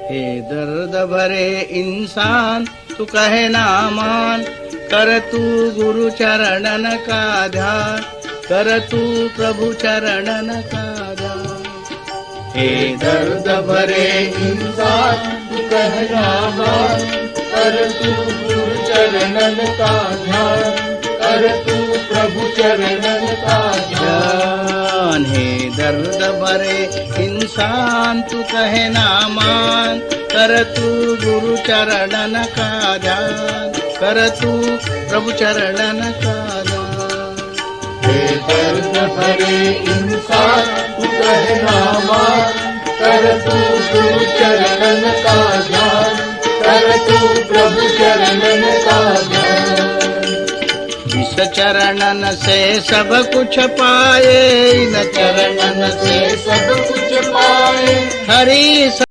हे दर्द भरे इंसान तू कहे ना मान, कर तू गुरु चरणन का ध्यान, कर तू प्रभु चरणन का ध्यान। हे दर्द भरे इंसान तू कहे ना मान, कर तू गुरु चरणन का ध्यान, कर तू प्रभु चरणन का ध्यान। हे दर्द भरे इंसान तू कहे ना मान, कर तू गुरु चरणन का ध्यान, कर तू प्रभु चरणन का ध्यान। हे दर्द भरे इंसान तू कहे ना मान, कर तू गुरु चरणन का ध्यान, कर तू प्रभु चरणन का ध्यान। इस चरणन से सब कुछ पाए, इन चरणन से सब कुछ पाए, हरि